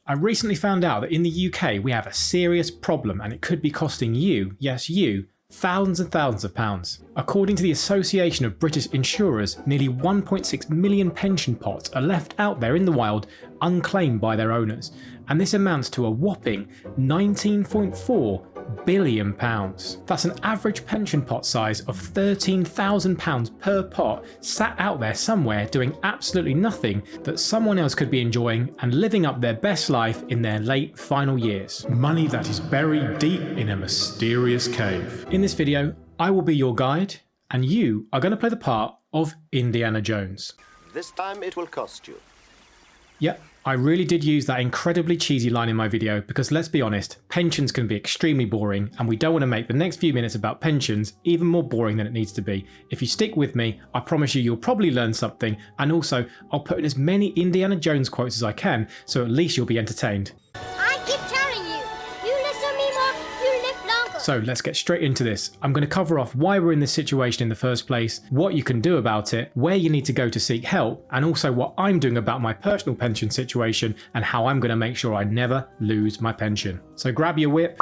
I recently found out that in the UK we have a serious problem and it could be costing you, yes you, thousands and thousands of pounds. According to the Association of British Insurers, nearly 1.6 million pension pots are left out there in the wild unclaimed by their owners, and this amounts to a whopping £19.4 billion. That's an average pension pot size of £13,000 per pot sat out there somewhere doing absolutely nothing that someone else could be enjoying and living up their best life in their late final years. Money that is buried deep in a mysterious cave. In this video, I will be your guide and you are going to play the part of Indiana Jones. This time it will cost you. Yep, I really did use that incredibly cheesy line in my video because let's be honest, pensions can be extremely boring and we don't want to make the next few minutes about pensions even more boring than it needs to be. If you stick with me, I promise you'll probably learn something, and also I'll put in as many Indiana Jones quotes as I can so at least you'll be entertained. I keep telling you, you listen me more, you live longer. So let's get straight into this. I'm going to cover off why we're in this situation in the first place, what you can do about it, where you need to go to seek help, and also what I'm doing about my personal pension situation and how I'm going to make sure I never lose my pension. So grab your whip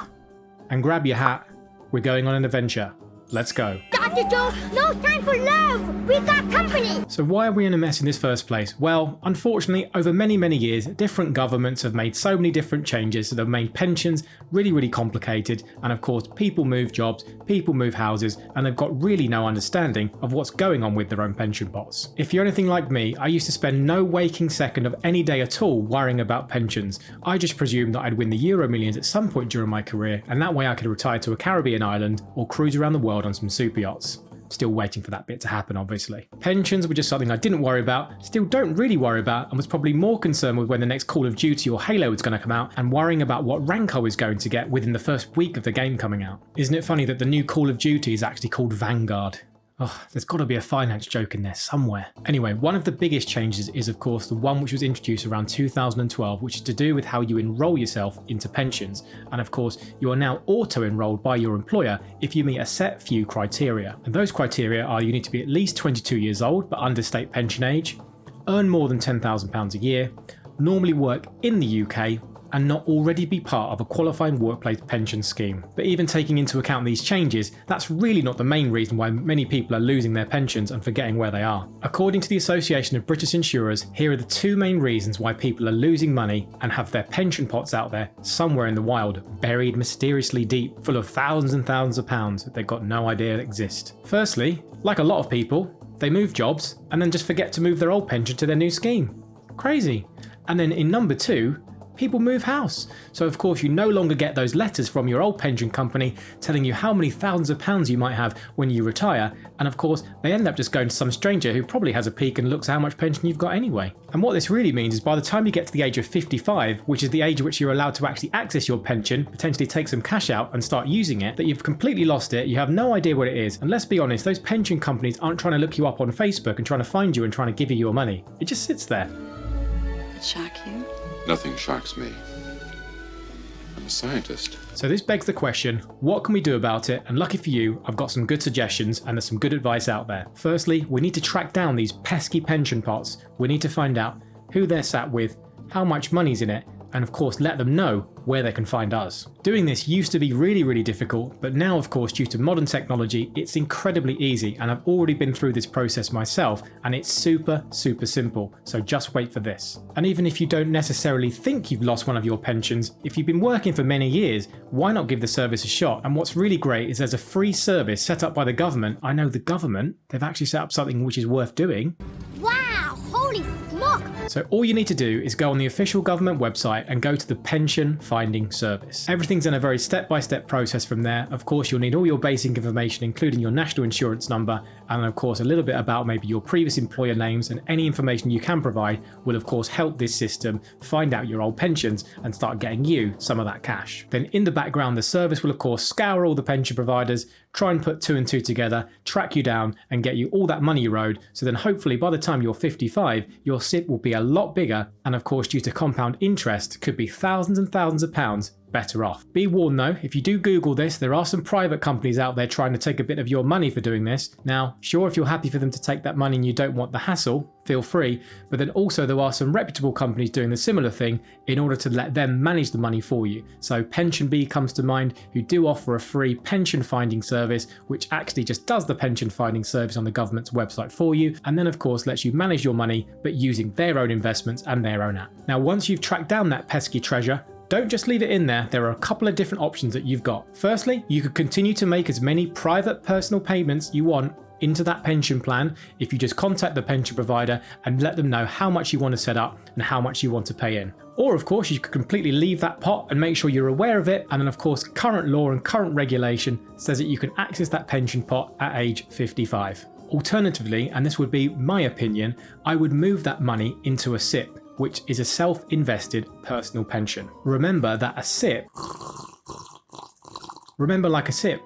and grab your hat. We're going on an adventure. Let's go. Dr. Jones, no time for love. We got company. So why are we in a mess in this first place? Well, unfortunately, over many years, different governments have made so many different changes that have made pensions really complicated. And of course, people move jobs, people move houses, and they've got really no understanding of what's going on with their own pension pots. If you're anything like me, I used to spend no waking second of any day at all worrying about pensions. I just presumed that I'd win the Euro Millions at some point during my career, and that way I could retire to a Caribbean island or cruise around the world on some super yachts. Still waiting for that bit to happen, obviously. Pensions were just something I didn't worry about, still don't really worry about, and was probably more concerned with when the next Call of Duty or Halo was going to come out and worrying about what rank I was going to get within the first week of the game coming out. Isn't it funny that the new Call of Duty is actually called Vanguard? Oh, there's got to be a finance joke in there somewhere. Anyway, one of the biggest changes is of course the one which was introduced around 2012, which is to do with how you enrol yourself into pensions. And of course, you are now auto-enrolled by your employer if you meet a set few criteria. And those criteria are you need to be at least 22 years old but under state pension age, earn more than £10,000 a year, normally work in the UK, and not already be part of a qualifying workplace pension scheme. But even taking into account these changes, that's really not the main reason why many people are losing their pensions and forgetting where they are. According to the Association of British Insurers, here are the two main reasons why people are losing money and have their pension pots out there somewhere in the wild, buried mysteriously deep, full of thousands and thousands of pounds that they've got no idea exist. Firstly, like a lot of people, they move jobs and then just forget to move their old pension to their new scheme. Crazy. And then in number two, people move house. So of course you no longer get those letters from your old pension company telling you how many thousands of pounds you might have when you retire, and of course they end up just going to some stranger who probably has a peek and looks at how much pension you've got anyway. And what this really means is by the time you get to the age of 55, which is the age at which you're allowed to actually access your pension, potentially take some cash out and start using it, that you've completely lost it, you have no idea what it is, and let's be honest, those pension companies aren't trying to look you up on Facebook and trying to find you and trying to give you your money. It just sits there. It shock you? Nothing shocks me. I'm a scientist. So this begs the question, what can we do about it? And lucky for you, I've got some good suggestions and there's some good advice out there. Firstly, we need to track down these pesky pension pots. We need to find out who they're sat with, how much money's in it, and of course let them know where they can find us. Doing this used to be really difficult, but now of course due to modern technology it's incredibly easy, and I've already been through this process myself and it's super simple, so just wait for this. And even if you don't necessarily think you've lost one of your pensions, if you've been working for many years, why not give the service a shot? And what's really great is there's a free service set up by the government. I know the government, they've actually set up something which is worth doing. Wow, holy smoke. So all you need to do is go on the official government website and go to the pension finding service. Everything's in a very step-by-step process from there. Of course, you'll need all your basic information, including your national insurance number, and of course a little bit about maybe your previous employer names, and any information you can provide will of course help this system find out your old pensions and start getting you some of that cash. Then in the background, the service will of course scour all the pension providers, try and put 2 and 2 together, track you down and get you all that money you owed, so then hopefully by the time you're 55, your SIP will be a lot bigger, and of course due to compound interest could be thousands and thousands of pounds better off. Be warned though, if you do Google this, there are some private companies out there trying to take a bit of your money for doing this. Now, sure, if you're happy for them to take that money and you don't want the hassle, feel free, but then also there are some reputable companies doing the similar thing in order to let them manage the money for you. So PensionBee comes to mind, who do offer a free pension finding service, which actually just does the pension finding service on the government's website for you, and then of course lets you manage your money, but using their own investments and their own app. Now, once you've tracked down that pesky treasure, don't just leave it in there. There are a couple of different options that you've got. Firstly, you could continue to make as many private personal payments you want into that pension plan if you just contact the pension provider and let them know how much you want to set up and how much you want to pay in. Or of course, you could completely leave that pot and make sure you're aware of it, and then of course current law and current regulation says that you can access that pension pot at age 55. Alternatively, and this would be my opinion, I would move that money into a SIP, which is a self-invested personal pension. Remember that a SIP, like a SIP,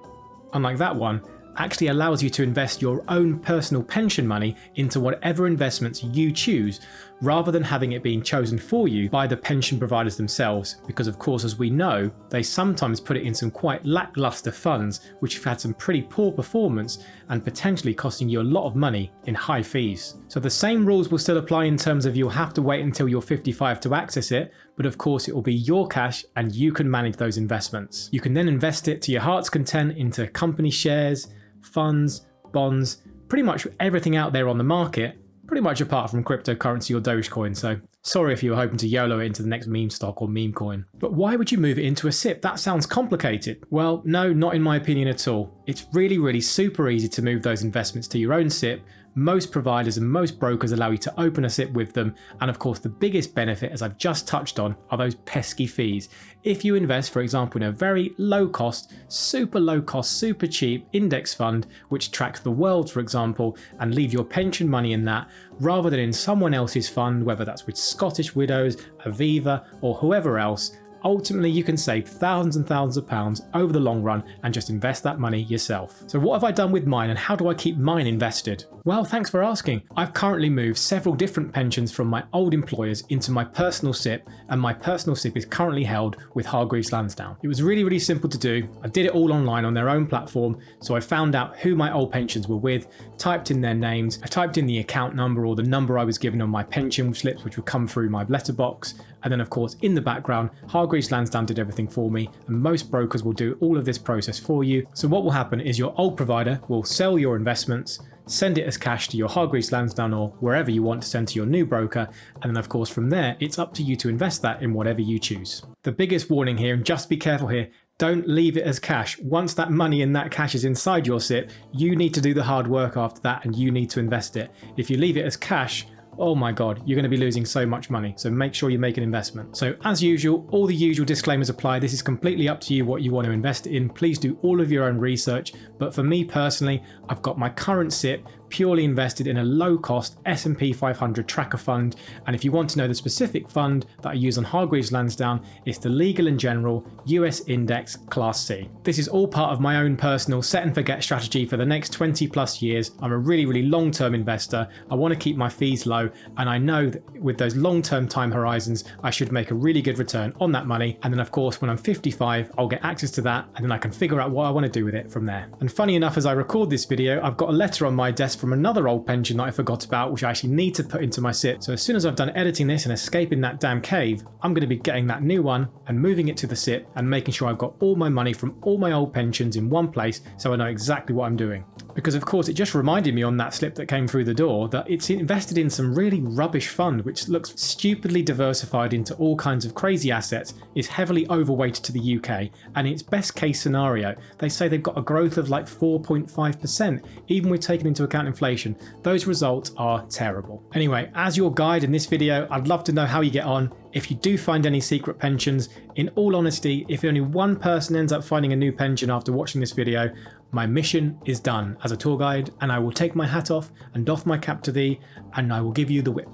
unlike that one, actually allows you to invest your own personal pension money into whatever investments you choose, rather than having it being chosen for you by the pension providers themselves, because of course, as we know, they sometimes put it in some quite lackluster funds which have had some pretty poor performance and potentially costing you a lot of money in high fees. So the same rules will still apply in terms of you'll have to wait until you're 55 to access it, but of course it will be your cash and you can manage those investments. You can then invest it to your heart's content into company shares, funds, bonds, pretty much everything out there on the market, pretty much apart from cryptocurrency or Dogecoin. So sorry if you were hoping to YOLO it into the next meme stock or meme coin. But why would you move it into a SIP? That sounds complicated. Well, no, not in my opinion at all. It's really super easy to move those investments to your own SIP. Most providers and most brokers allow you to open a SIP with them, and of course the biggest benefit, as I've just touched on, are those pesky fees. If you invest, for example, in a very low cost, super cheap index fund which tracks the world, for example, and leave your pension money in that rather than in someone else's fund, whether that's with Scottish Widows, Aviva or whoever else, ultimately you can save thousands and thousands of pounds over the long run and just invest that money yourself. So what have I done with mine and how do I keep mine invested? Well, thanks for asking. I've currently moved several different pensions from my old employers into my personal SIP, and my personal SIP is currently held with Hargreaves Lansdown. It was really simple to do. I did it all online on their own platform, so I found out who my old pensions were with, typed in their names, I typed in the account number or the number I was given on my pension slips, which would come through my letterbox, and then of course in the background Hargreaves Lansdown did everything for me, and most brokers will do all of this process for you. So what will happen is your old provider will sell your investments, send it as cash to your Hargreaves Lansdown or wherever you want to send to your new broker, and then of course from there it's up to you to invest that in whatever you choose. The biggest warning here, and just be careful here, don't leave it as cash. Once that money in that cash is inside your SIP, you need to do the hard work after that and you need to invest it. If you leave it as cash, oh my god, you're going to be losing so much money. So make sure you make an investment. So as usual, all the usual disclaimers apply. This is completely up to you what you want to invest in. Please do all of your own research. But for me personally, I've got my current SIP purely invested in a low-cost S&P 500 tracker fund, and if you want to know the specific fund that I use on Hargreaves Lansdown, it's the Legal & General US Index Class C. This is all part of my own personal set and forget strategy for the next 20 plus years. I'm a really long-term investor. I want to keep my fees low, and I know that with those long-term time horizons, I should make a really good return on that money. And then of course, when I'm 55, I'll get access to that, and then I can figure out what I want to do with it from there. And funny enough, as I record this video, I've got a letter on my desk from another old pension that I forgot about, which I actually need to put into my SIP. So as soon as I've done editing this and escaping that damn cave, I'm going to be getting that new one and moving it to the SIP and making sure I've got all my money from all my old pensions in one place, so I know exactly what I'm doing. Because of course it just reminded me on that slip that came through the door that it's invested in some really rubbish fund which looks stupidly diversified into all kinds of crazy assets, is heavily overweighted to the UK, and its best case scenario, they say they've got a growth of like 4.5%, even with taking into account inflation. Those results are terrible. Anyway, as your guide in this video, I'd love to know how you get on. If you do find any secret pensions, in all honesty, if only one person ends up finding a new pension after watching this video, my mission is done as a tour guide, and I will take my hat off and doff my cap to thee, and I will give you the whip.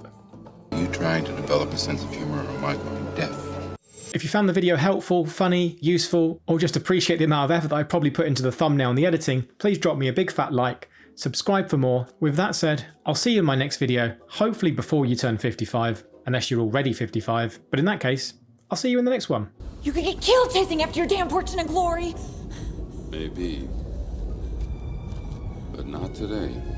Are you trying to develop a sense of humor, or am I going deaf? If you found the video helpful, funny, useful, or just appreciate the amount of effort that I probably put into the thumbnail and the editing, please drop me a big fat like, subscribe for more. With that said, I'll see you in my next video, hopefully before you turn 55, unless you're already 55, but in that case, I'll see you in the next one. You could get killed chasing after your damn fortune and glory. Maybe. But not today.